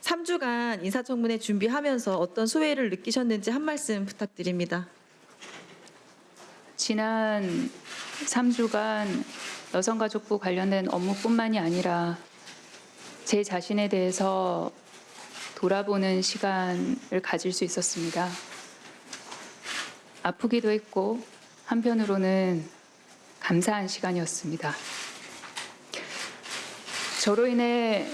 3주간 인사청문회 준비하면서 어떤 소회를 느끼셨는지 한 말씀 부탁드립니다. 지난 3주간 여성가족부 관련된 업무뿐만이 아니라 제 자신에 대해서 돌아보는 시간을 가질 수 있었습니다. 아프기도 했고 한편으로는 감사한 시간이었습니다. 저로 인해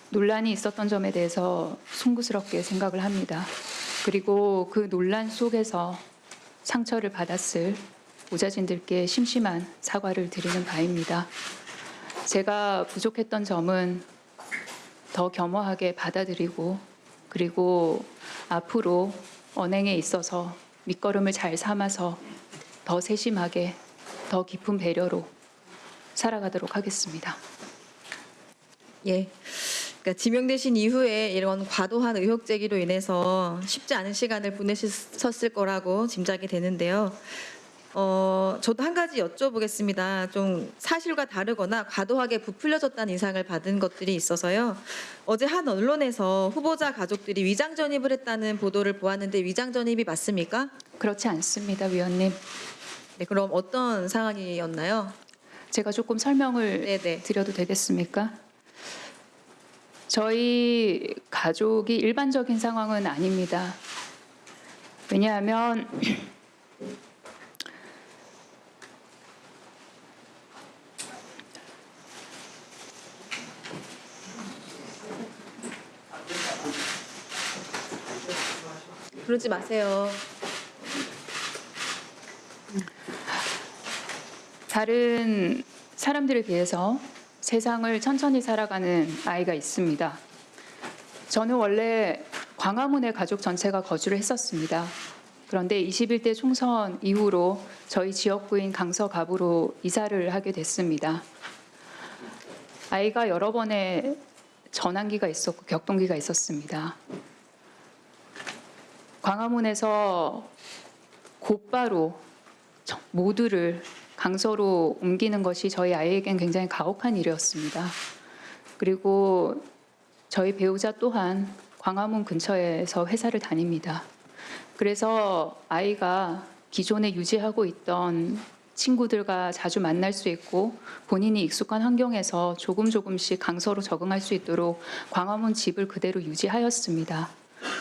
논란이 있었던 점에 대해서 송구스럽게 생각을 합니다. 그리고 그 논란 속에서 상처를 받았을 보좌진들께 심심한 사과를 드리는 바입니다. 제가 부족했던 점은 더 겸허하게 받아들이고 그리고 앞으로 언행에 있어서 밑거름을 잘 삼아서 더 세심하게 더 깊은 배려로 살아가도록 하겠습니다. 예. 그러니까 지명되신 이후에 이런 과도한 의혹 제기로 인해서 쉽지 않은 시간을 보내셨을 거라고 짐작이 되는데요. 저도 한 가지 여쭤보겠습니다. 좀 사실과 다르거나 과도하게 부풀려졌다는 인상을 받은 것들이 있어서요. 어제 한 언론에서 후보자 가족들이 위장 전입을 했다는 보도를 보았는데 위장 전입이 맞습니까? 그렇지 않습니다, 위원님. 네, 그럼 어떤 상황이었나요? 제가 조금 설명을 네네. 드려도 되겠습니까? 저희 가족이 일반적인 상황은 아닙니다. 왜냐하면 그러지 마세요. 다른 사람들에 비해서 세상을 천천히 살아가는 아이가 있습니다. 저는 원래 광화문에 가족 전체가 거주를 했었습니다. 그런데 21대 총선 이후로 저희 지역구인 강서갑으로 이사를 하게 됐습니다. 아이가 여러 번의 전환기가 있었고 격동기가 있었습니다. 광화문에서 곧바로 모두를 강서로 옮기는 것이 저희 아이에겐 굉장히 가혹한 일이었습니다. 그리고 저희 배우자 또한 광화문 근처에서 회사를 다닙니다. 그래서 아이가 기존에 유지하고 있던 친구들과 자주 만날 수 있고 본인이 익숙한 환경에서 조금씩 강서로 적응할 수 있도록 광화문 집을 그대로 유지하였습니다.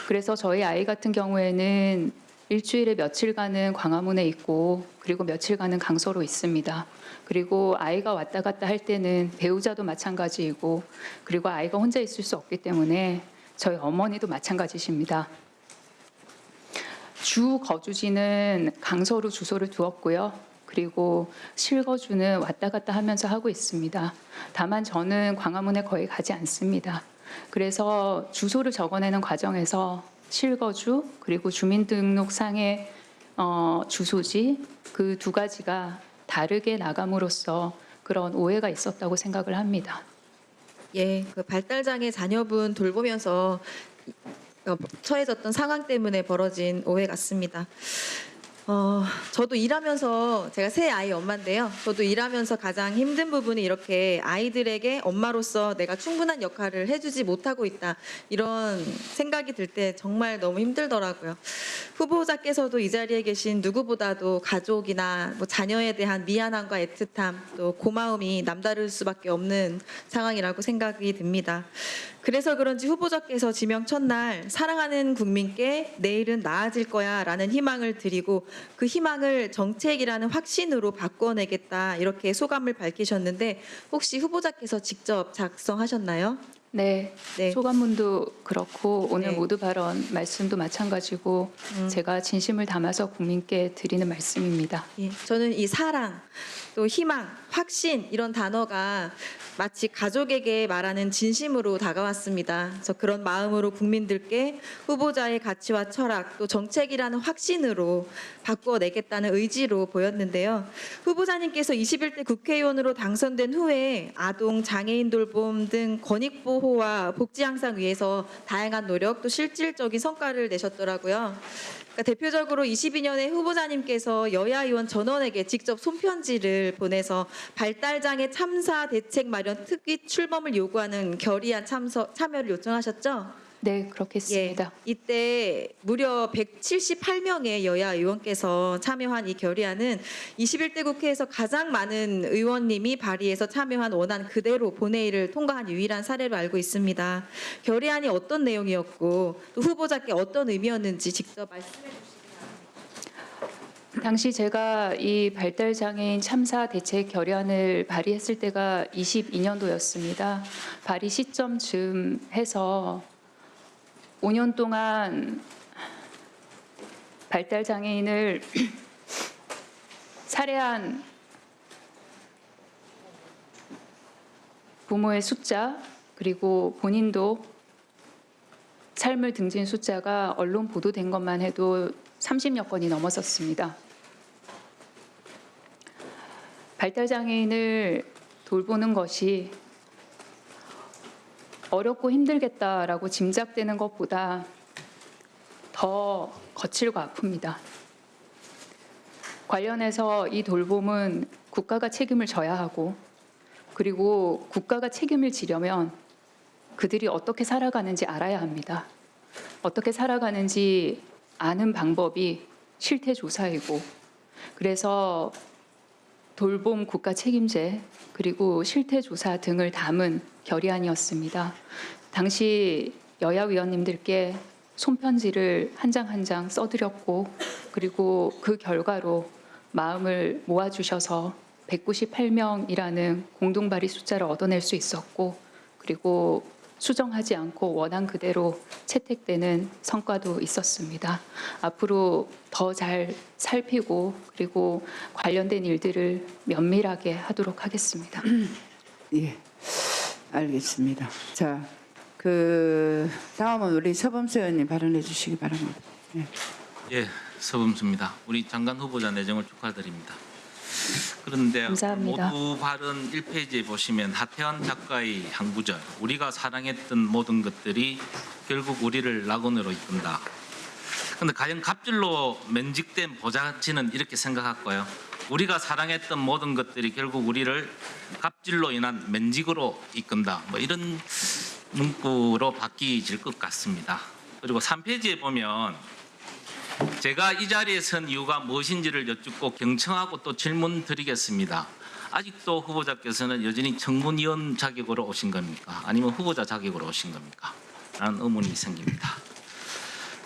그래서 저희 아이 같은 경우에는 일주일에 며칠간은 광화문에 있고 그리고 며칠간은 강서로 있습니다. 그리고 아이가 왔다 갔다 할 때는 배우자도 마찬가지이고 그리고 아이가 혼자 있을 수 없기 때문에 저희 어머니도 마찬가지십니다. 주 거주지는 강서로 주소를 두었고요. 그리고 실거주는 왔다 갔다 하면서 하고 있습니다. 다만 저는 광화문에 거의 가지 않습니다. 그래서 주소를 적어내는 과정에서 실거주 그리고 주민등록상의 주소지 그 두 가지가 다르게 나감으로써 그런 오해가 있었다고 생각을 합니다. 예, 그 발달장애 자녀분 돌보면서 처해졌던 상황 때문에 벌어진 오해 같습니다. 저도 일하면서 제가 세 아이 엄마인데요. 저도 일하면서 가장 힘든 부분이 이렇게 아이들에게 엄마로서 내가 충분한 역할을 해주지 못하고 있다. 이런 생각이 들 때 정말 너무 힘들더라고요. 후보자께서도 이 자리에 계신 누구보다도 가족이나 뭐 자녀에 대한 미안함과 애틋함 또 고마움이 남다를 수밖에 없는 상황이라고 생각이 듭니다. 그래서 그런지 후보자께서 지명 첫날 사랑하는 국민께 내일은 나아질 거야 라는 희망을 드리고 그 희망을 정책이라는 확신으로 바꿔내겠다 이렇게 소감을 밝히셨는데 혹시 후보자께서 직접 작성하셨나요? 네, 네. 소감문도 그렇고 오늘 네. 모두 발언 말씀도 마찬가지고 제가 진심을 담아서 국민께 드리는 말씀입니다. 예, 저는 이 사랑, 또 희망, 확신 이런 단어가 마치 가족에게 말하는 진심으로 다가왔습니다. 그래서 그런 마음으로 국민들께 후보자의 가치와 철학, 또 정책이라는 확신으로 바꿔내겠다는 의지로 보였는데요. 후보자님께서 21대 국회의원으로 당선된 후에 아동, 장애인 돌봄 등 권익보호 보호와 복지 향상 위해서 다양한 노력 또 실질적인 성과를 내셨더라고요. 그러니까 대표적으로 22년에 후보자님께서 여야 의원 전원에게 직접 손편지를 보내서 발달장애 참사 대책 마련 특위 출범을 요구하는 결의안 참여를 요청하셨죠? 네, 그렇게 했습니다. 이때 무려 178명의 여야 의원께서 참여한 이 결의안은 21대 국회에서 가장 많은 의원님이 발의해서 참여한 원안 그대로 본회의를 통과한 유일한 사례로 알고 있습니다. 결의안이 어떤 내용이었고 또 후보자께 어떤 의미였는지 직접 말씀해 주시기 당시 제가 이 발달장애인 참사 대책 결의안을 발의했을 때가 22년도였습니다. 발의 시점쯤 해서 5년 동안 발달장애인을 살해한 부모의 숫자, 그리고 본인도 삶을 등진 숫자가 언론 보도된 것만 해도 30여 건이 넘었었습니다. 발달장애인을 돌보는 것이 어렵고 힘들겠다라고 짐작되는 것보다 더 거칠고 아픕니다. 관련해서 이 돌봄은 국가가 책임을 져야 하고, 그리고 국가가 책임을 지려면 그들이 어떻게 살아가는지 알아야 합니다. 어떻게 살아가는지 아는 방법이 실태조사이고, 그래서 돌봄 국가 책임제 그리고 실태조사 등을 담은 결의안이었습니다. 당시 여야 의원님들께 손편지를 한 장 한 장 써드렸고, 그리고 그 결과로 마음을 모아주셔서 198명이라는 공동 발의 숫자를 얻어낼 수 있었고, 그리고 수정하지 않고 원안 그대로 채택되는 성과도 있었습니다. 앞으로 더 잘 살피고 그리고 관련된 일들을 면밀하게 하도록 하겠습니다. 예, 알겠습니다. 자, 다음은 우리 서범수 의원님 발언해 주시기 바랍니다. 예. 예, 서범수입니다. 우리 장관 후보자 내정을 축하드립니다. 그런데 감사합니다. 모두 발언 1페이지에 보시면 하태환 작가의 한 구절, 우리가 사랑했던 모든 것들이 결국 우리를 낙원으로 이끈다. 그런데 과연 갑질로 면직된 보좌진은 이렇게 생각할까요? 우리가 사랑했던 모든 것들이 결국 우리를 갑질로 인한 면직으로 이끈다. 뭐 이런 문구로 바뀌질 것 같습니다. 그리고 3페이지에 보면 제가 이 자리에 선 이유가 무엇인지를 여쭙고 경청하고 또 질문 드리겠습니다. 아직도 후보자께서는 여전히 청문위원 자격으로 오신 겁니까? 아니면 후보자 자격으로 오신 겁니까? 라는 의문이 생깁니다.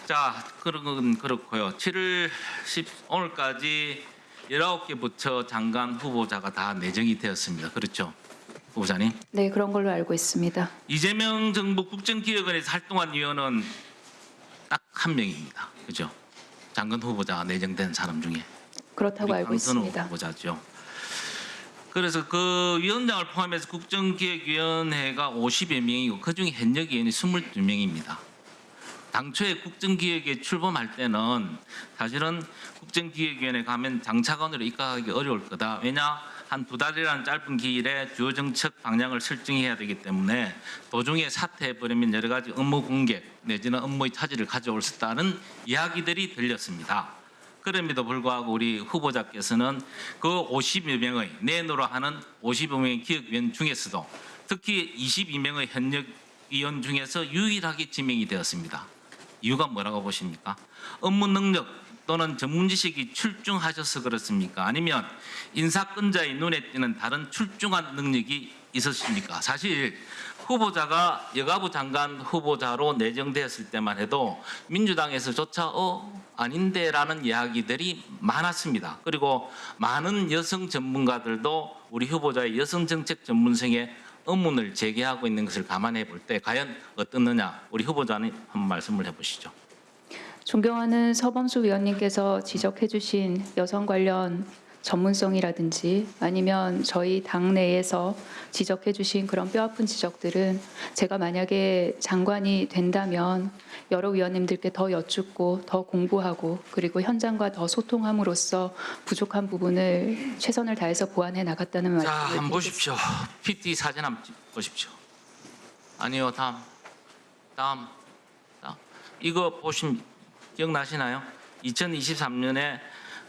자, 그런 건 그렇고요. 7월 10 오늘까지 19개 부처 장관 후보자가 다 내정이 되었습니다. 그렇죠? 후보자님? 네, 그런 걸로 알고 있습니다. 이재명 정부 국정기획원에서 활동한 위원은 딱 한 명입니다. 그죠? 장관 후보자 내정된 사람 중에. 그렇다고 알고 강선우 있습니다. 후보자죠. 그래서 그 위원장을 포함해서 국정기획위원회가 50여 명이고 그중에 현역 위원이 22명입니다. 당초에 국정기획에 출범할 때는 사실은 국정기획위원회 가면 장차관으로 입각하기 어려울 거다. 왜냐? 한 2달이라는 짧은 기일에 주요 정책 방향을 설정해야 되기 때문에 도중에 사퇴해버리면 여러 가지 업무 공백 내지는 업무의 차질을 가져올 수 있다는 이야기들이 들렸습니다. 그럼에도 불구하고 우리 후보자께서는 그 50여 명의 내노로 하는 50여 명의 기획위원 중에서도 특히 22명의 현역 위원 중에서 유일하게 지명이 되었습니다. 이유가 뭐라고 보십니까? 업무 능력 또는 전문 지식이 출중하셔서 그렇습니까? 아니면 인사권자의 눈에 띄는 다른 출중한 능력이 있었습니까? 사실 후보자가 여가부 장관 후보자로 내정되었을 때만 해도 민주당에서조차 아닌데라는 이야기들이 많았습니다. 그리고 많은 여성 전문가들도 우리 후보자의 여성 정책 전문성에 의문을 제기하고 있는 것을 감안해 볼 때 과연 어떻느냐, 우리 후보자님 한번 말씀을 해보시죠. 존경하는 서범수 위원님께서 지적해 주신 여성 관련 전문성이라든지 아니면 저희 당 내에서 지적해 주신 그런 뼈아픈 지적들은 제가 만약에 장관이 된다면 여러 위원님들께 더 여쭙고 더 공부하고 그리고 현장과 더 소통함으로써 부족한 부분을 최선을 다해서 보완해 나갔다는 자, 말씀을 한번 드리겠습니다. 보십시오. PT 사진 한번 보십시오. 아니요, 다음. 이거 보시면 기억나시나요? 2023년에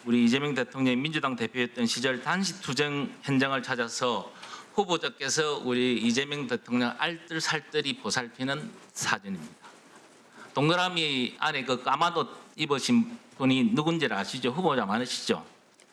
우리 이재명 대통령이 민주당 대표였던 시절 단식 투쟁 현장을 찾아서 후보자께서 우리 이재명 대통령 알뜰살뜰히 보살피는 사진입니다. 동그라미 안에 그 까마도 입으신 분이 누군지 아시죠? 후보자 많으시죠?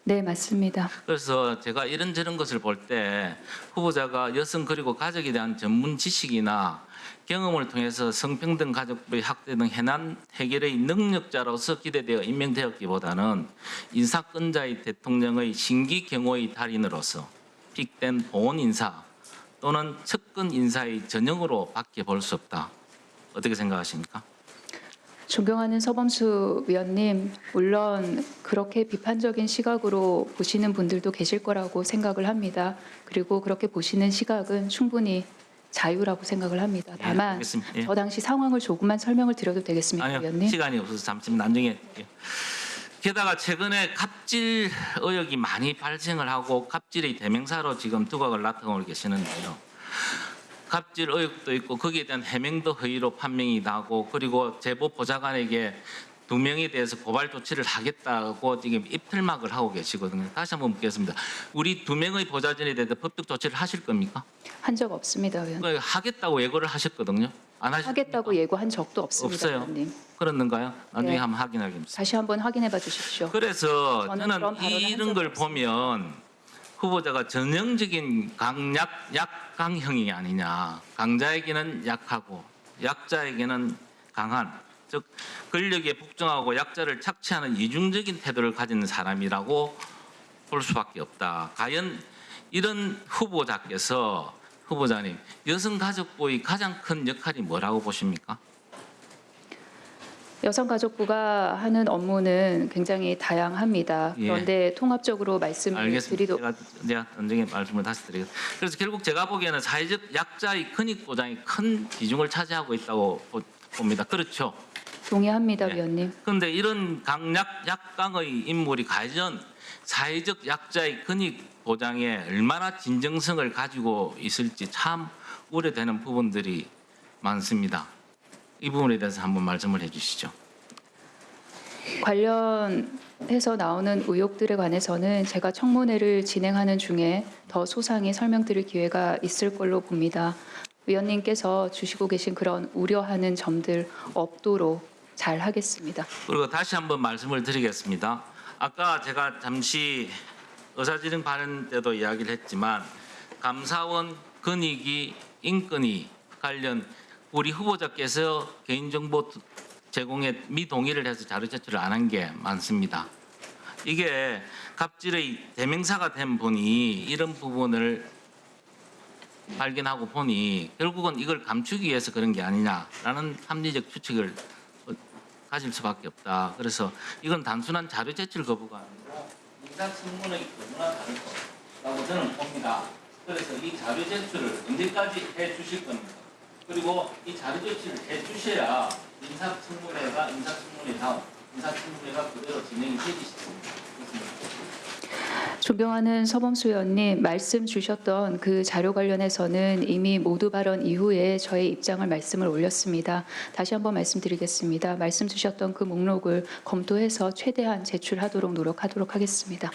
네, 맞습니다. 그래서 제가 이런저런 것을 볼 때 후보자가 여성 그리고 가족에 대한 전문 지식이나 경험을 통해서 성평등 가족부의 확대 등 해난 해결의 능력자로서 기대되어 임명되었기보다는 인사권자의 대통령의 신기 경호의 달인으로서 픽된 보훈 인사 또는 측근 인사의 전형으로 밖에 볼 수 없다. 어떻게 생각하십니까? 존경하는 서범수 위원님, 물론 그렇게 비판적인 시각으로 보시는 분들도 계실 거라고 생각을 합니다. 그리고 그렇게 보시는 시각은 충분히 자유라고 생각을 합니다. 예, 다만 알겠습니다. 예. 저 당시 상황을 조금만 설명을 드려도 되겠습니까, 아니요, 위원님? 시간이 없어서 잠시만 나중에 할게요. 게다가 최근에 갑질 의혹이 많이 발생을 하고 갑질의 대명사로 지금 두각을 나타내고 계시는데요. 갑질 의혹도 있고 거기에 대한 해명도 허위로 판명이 나고 그리고 제보 보좌관에게 2명에 대해서 고발 조치를 하겠다고 지금 입틀막을 하고 계시거든요. 다시 한번 묻겠습니다. 우리 2명의 보좌진에 대해서 법적 조치를 하실 겁니까? 한 적 없습니다, 위원님. 하겠다고 예고를 하셨거든요. 안 하셨습니까? 하겠다고 예고한 적도 없습니다, 없어요. 위원님. 그렇는가요? 나중에 네. 한번 확인하겠습니다. 다시 한번 확인해 봐 주십시오. 그래서 저는 저는 그런 발언을 한 이런 적이 걸 없습니다. 보면 후보자가 전형적인 약강형이 아니냐. 강자에게는 약하고 약자에게는 강한, 즉 권력에 복종하고 약자를 착취하는 이중적인 태도를 가진 사람이라고 볼 수밖에 없다. 과연 이런 후보자님 여성가족부의 가장 큰 역할이 뭐라고 보십니까? 여성가족부가 하는 업무는 굉장히 다양합니다. 예. 그런데 통합적으로 말씀을 알겠습니다. 드리도록 제가 나중에 말씀을 다시 드리겠습니다. 그래서 결국 제가 보기에는 사회적 약자의 근익 보장이 큰 비중을 차지하고 있다고 봅니다. 그렇죠? 동의합니다, 네. 위원님. 그런데 이런 약강의 인물이 과연 사회적 약자의 근익 보장에 얼마나 진정성을 가지고 있을지 참 우려되는 부분들이 많습니다. 이 부분에 대해서 한번 말씀을 해주시죠. 관련해서 나오는 의혹들에 관해서는 제가 청문회를 진행하는 중에 더 소상히 설명드릴 기회가 있을 걸로 봅니다. 위원님께서 주시고 계신 그런 우려하는 점들 없도록 잘 하겠습니다. 그리고 다시 한번 말씀을 드리겠습니다. 아까 제가 잠시 의사진행 발언 때도 이야기를 했지만 감사원 근익이 인권위 관련 우리 후보자께서 개인정보 제공에 미동의를 해서 자료 제출을 안 한 게 많습니다. 이게 갑질의 대명사가 된 분이 이런 부분을 발견하고 보니 결국은 이걸 감추기 위해서 그런 게 아니냐라는 합리적 추측을 가질 수밖에 없다. 그래서 이건 단순한 자료 제출 거부가 아니라 인사청문의 거부나 다를 거라고 저는 봅니다. 그래서 이 자료 제출을 언제까지 해 주실 겁니까? 그리고 이 자료 제출을 해 주셔야 인사청문회가 인사청문회다운 인사청문회가 그대로 진행이 되기 쉽습니다. 존경하는 서범수 의원님, 말씀 주셨던 그 자료 관련해서는 이미 모두 발언 이후에 저의 입장을 말씀을 올렸습니다. 다시 한번 말씀드리겠습니다. 말씀 주셨던 그 목록을 검토해서 최대한 제출하도록 노력하도록 하겠습니다.